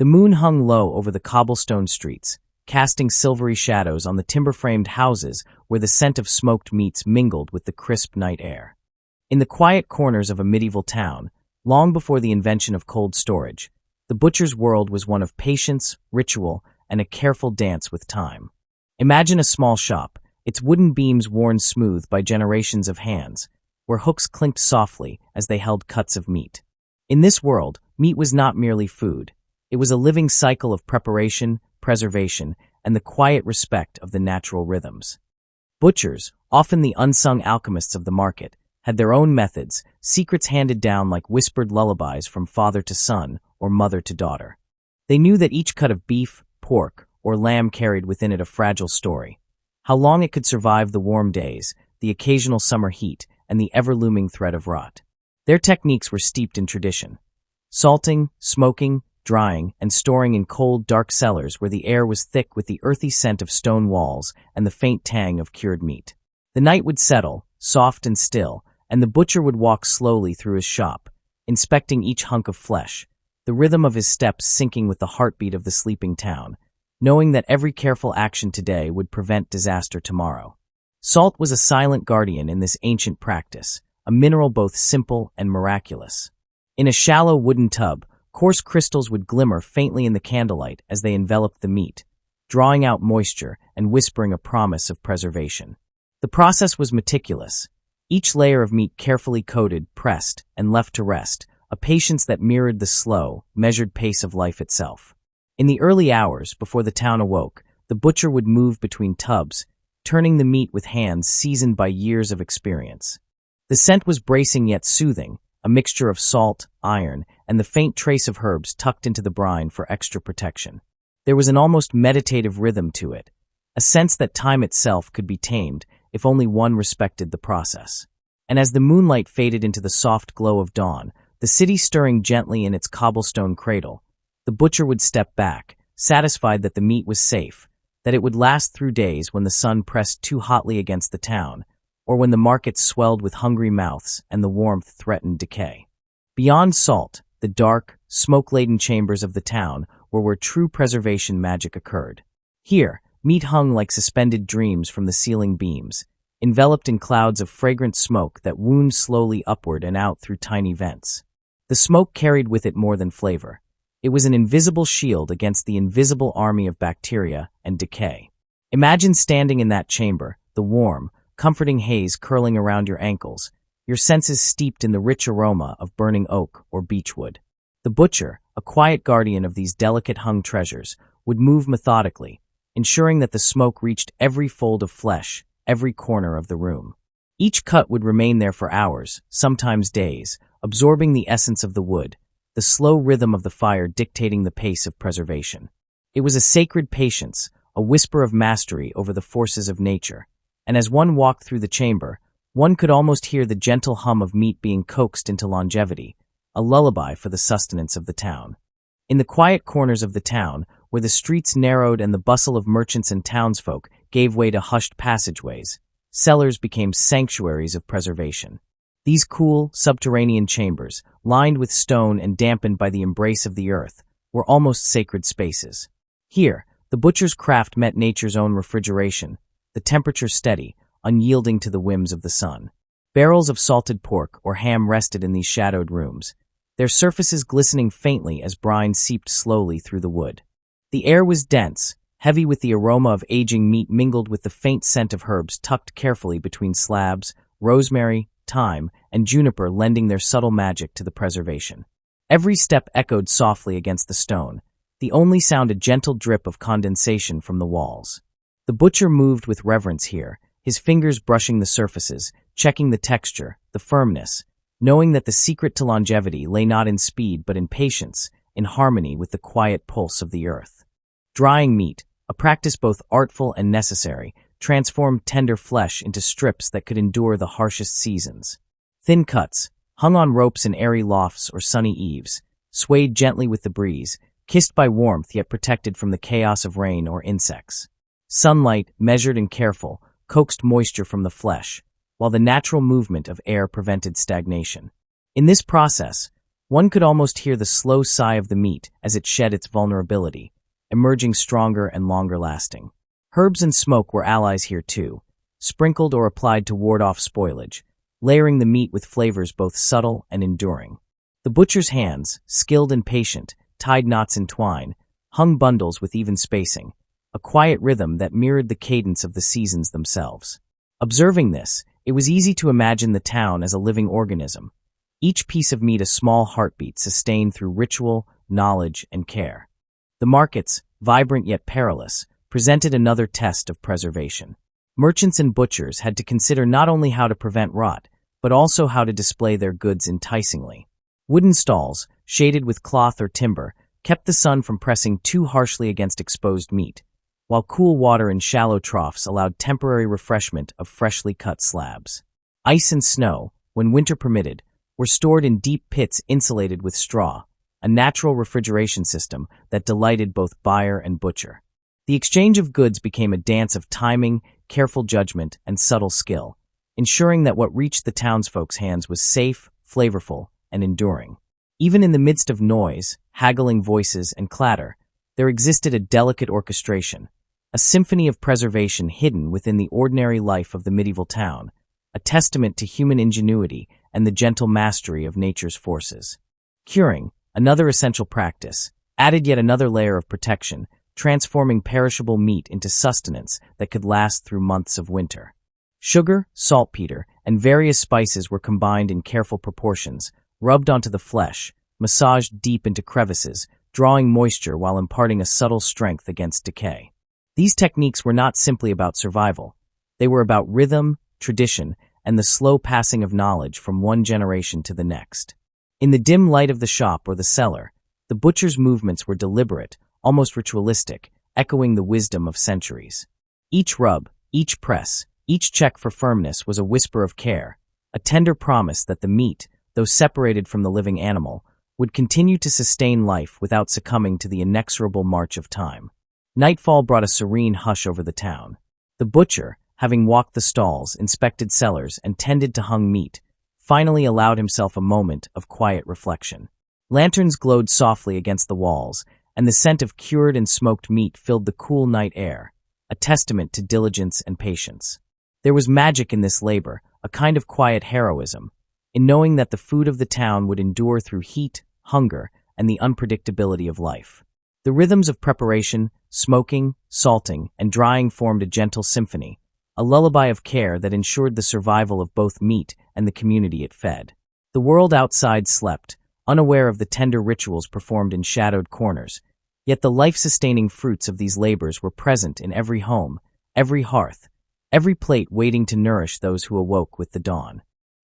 The moon hung low over the cobblestone streets, casting silvery shadows on the timber-framed houses where the scent of smoked meats mingled with the crisp night air. In the quiet corners of a medieval town, long before the invention of cold storage, the butcher's world was one of patience, ritual, and a careful dance with time. Imagine a small shop, its wooden beams worn smooth by generations of hands, where hooks clinked softly as they held cuts of meat. In this world, meat was not merely food. It was a living cycle of preparation, preservation, and the quiet respect of the natural rhythms. Butchers, often the unsung alchemists of the market, had their own methods, secrets handed down like whispered lullabies from father to son or mother to daughter. They knew that each cut of beef, pork, or lamb carried within it a fragile story. How long it could survive the warm days, the occasional summer heat, and the ever-looming threat of rot. Their techniques were steeped in tradition. Salting, smoking, drying, and storing in cold, dark cellars where the air was thick with the earthy scent of stone walls and the faint tang of cured meat. The night would settle, soft and still, and the butcher would walk slowly through his shop, inspecting each hunk of flesh, the rhythm of his steps syncing with the heartbeat of the sleeping town, knowing that every careful action today would prevent disaster tomorrow. Salt was a silent guardian in this ancient practice, a mineral both simple and miraculous. In a shallow wooden tub, coarse crystals would glimmer faintly in the candlelight as they enveloped the meat, drawing out moisture and whispering a promise of preservation. The process was meticulous, each layer of meat carefully coated, pressed, and left to rest, a patience that mirrored the slow, measured pace of life itself. In the early hours before the town awoke, the butcher would move between tubs, turning the meat with hands seasoned by years of experience. The scent was bracing yet soothing, a mixture of salt, iron, and the faint trace of herbs tucked into the brine for extra protection. There was an almost meditative rhythm to it, a sense that time itself could be tamed if only one respected the process. And as the moonlight faded into the soft glow of dawn, the city stirring gently in its cobblestone cradle, the butcher would step back, satisfied that the meat was safe, that it would last through days when the sun pressed too hotly against the town, or when the markets swelled with hungry mouths and the warmth threatened decay. Beyond Salt, the dark, smoke-laden chambers of the town were where true preservation magic occurred. Here, meat hung like suspended dreams from the ceiling beams, enveloped in clouds of fragrant smoke that wound slowly upward and out through tiny vents. The smoke carried with it more than flavor. It was an invisible shield against the invisible army of bacteria and decay. Imagine standing in that chamber, the warm, comforting haze curling around your ankles, your senses steeped in the rich aroma of burning oak or beechwood. The butcher, a quiet guardian of these delicate hung treasures, would move methodically, ensuring that the smoke reached every fold of flesh, every corner of the room. Each cut would remain there for hours, sometimes days, absorbing the essence of the wood, the slow rhythm of the fire dictating the pace of preservation. It was a sacred patience, a whisper of mastery over the forces of nature, and as one walked through the chamber, one could almost hear the gentle hum of meat being coaxed into longevity, a lullaby for the sustenance of the town. In the quiet corners of the town, where the streets narrowed and the bustle of merchants and townsfolk gave way to hushed passageways, cellars became sanctuaries of preservation. These cool, subterranean chambers, lined with stone and dampened by the embrace of the earth, were almost sacred spaces. Here, the butcher's craft met nature's own refrigeration, the temperature steady, unyielding to the whims of the sun. Barrels of salted pork or ham rested in these shadowed rooms, their surfaces glistening faintly as brine seeped slowly through the wood. The air was dense, heavy with the aroma of aging meat mingled with the faint scent of herbs tucked carefully between slabs, rosemary, thyme, and juniper lending their subtle magic to the preservation. Every step echoed softly against the stone, the only sound a gentle drip of condensation from the walls. The butcher moved with reverence here, his fingers brushing the surfaces, checking the texture, the firmness, knowing that the secret to longevity lay not in speed but in patience, in harmony with the quiet pulse of the earth. Drying meat, a practice both artful and necessary, transformed tender flesh into strips that could endure the harshest seasons. Thin cuts, hung on ropes in airy lofts or sunny eaves, swayed gently with the breeze, kissed by warmth yet protected from the chaos of rain or insects. Sunlight, measured and careful, coaxed moisture from the flesh, while the natural movement of air prevented stagnation. In this process, One could almost hear the slow sigh of the meat as it shed its vulnerability, emerging stronger and longer lasting. Herbs and smoke were allies here too, sprinkled or applied to ward off spoilage, layering the meat with flavors both subtle and enduring. The butcher's hands, skilled and patient, tied knots in twine, hung bundles with even spacing, a quiet rhythm that mirrored the cadence of the seasons themselves. Observing this, it was easy to imagine the town as a living organism, each piece of meat a small heartbeat sustained through ritual, knowledge, and care. The markets, vibrant yet perilous, presented another test of preservation. Merchants and butchers had to consider not only how to prevent rot, but also how to display their goods enticingly. Wooden stalls, shaded with cloth or timber, kept the sun from pressing too harshly against exposed meat, while cool water in shallow troughs allowed temporary refreshment of freshly cut slabs. Ice and snow, when winter permitted, were stored in deep pits insulated with straw, a natural refrigeration system that delighted both buyer and butcher. The exchange of goods became a dance of timing, careful judgment, and subtle skill, ensuring that what reached the townsfolk's hands was safe, flavorful, and enduring. Even in the midst of noise, haggling voices, and clatter, there existed a delicate orchestration, a symphony of preservation hidden within the ordinary life of the medieval town, a testament to human ingenuity and the gentle mastery of nature's forces. Curing, another essential practice, added yet another layer of protection, transforming perishable meat into sustenance that could last through months of winter. Sugar, saltpeter, and various spices were combined in careful proportions, rubbed onto the flesh, massaged deep into crevices, drawing moisture while imparting a subtle strength against decay. These techniques were not simply about survival. They were about rhythm, tradition, and the slow passing of knowledge from one generation to the next. In the dim light of the shop or the cellar, the butcher's movements were deliberate, almost ritualistic, echoing the wisdom of centuries. Each rub, each press, each check for firmness was a whisper of care, a tender promise that the meat, though separated from the living animal, would continue to sustain life without succumbing to the inexorable march of time. Nightfall brought a serene hush over the town. The butcher, having walked the stalls, inspected cellars, and tended to hung meat, finally allowed himself a moment of quiet reflection. Lanterns glowed softly against the walls, and the scent of cured and smoked meat filled the cool night air, a testament to diligence and patience. There was magic in this labor, a kind of quiet heroism, in knowing that the food of the town would endure through heat, hunger, and the unpredictability of life. The rhythms of preparation, smoking, salting, and drying formed a gentle symphony, a lullaby of care that ensured the survival of both meat and the community it fed. The world outside slept, unaware of the tender rituals performed in shadowed corners, yet the life-sustaining fruits of these labors were present in every home, every hearth, every plate waiting to nourish those who awoke with the dawn.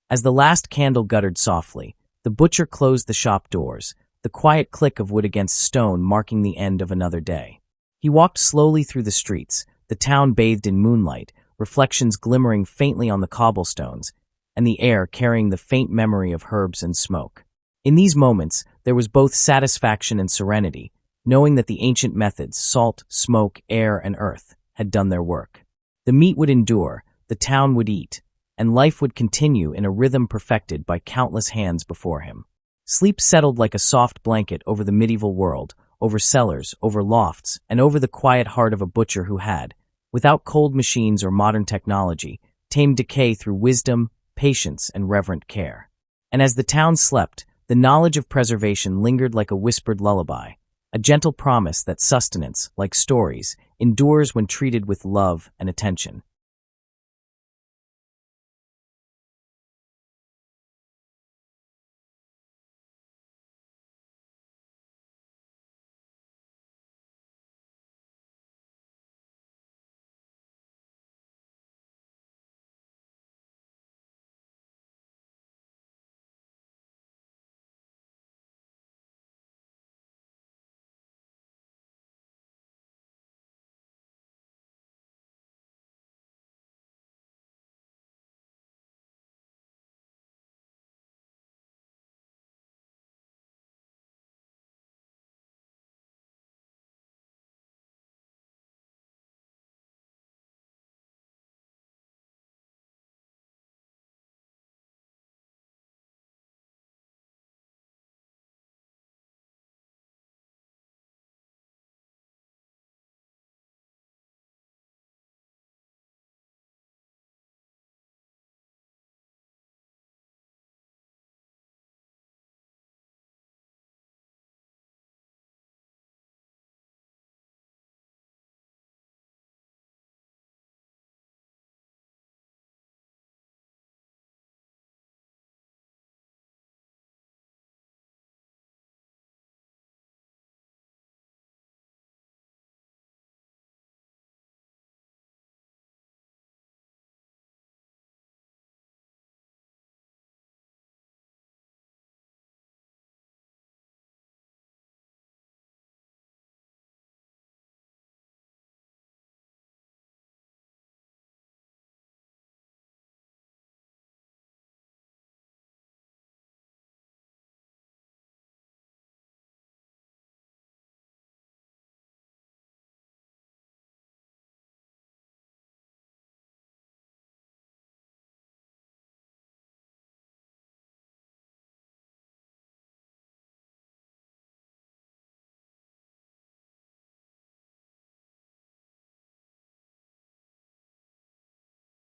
As the last candle guttered softly, the butcher closed the shop doors, the quiet click of wood against stone marking the end of another day. He walked slowly through the streets, the town bathed in moonlight, reflections glimmering faintly on the cobblestones, and the air carrying the faint memory of herbs and smoke. In these moments, there was both satisfaction and serenity, knowing that the ancient methods, salt, smoke, air, and earth, had done their work. The meat would endure, the town would eat, and life would continue in a rhythm perfected by countless hands before him. Sleep settled like a soft blanket over the medieval world, over cellars, over lofts, and over the quiet heart of a butcher who had, without cold machines or modern technology, tamed decay through wisdom, patience, and reverent care. And as the town slept, the knowledge of preservation lingered like a whispered lullaby, a gentle promise that sustenance, like stories, endures when treated with love and attention.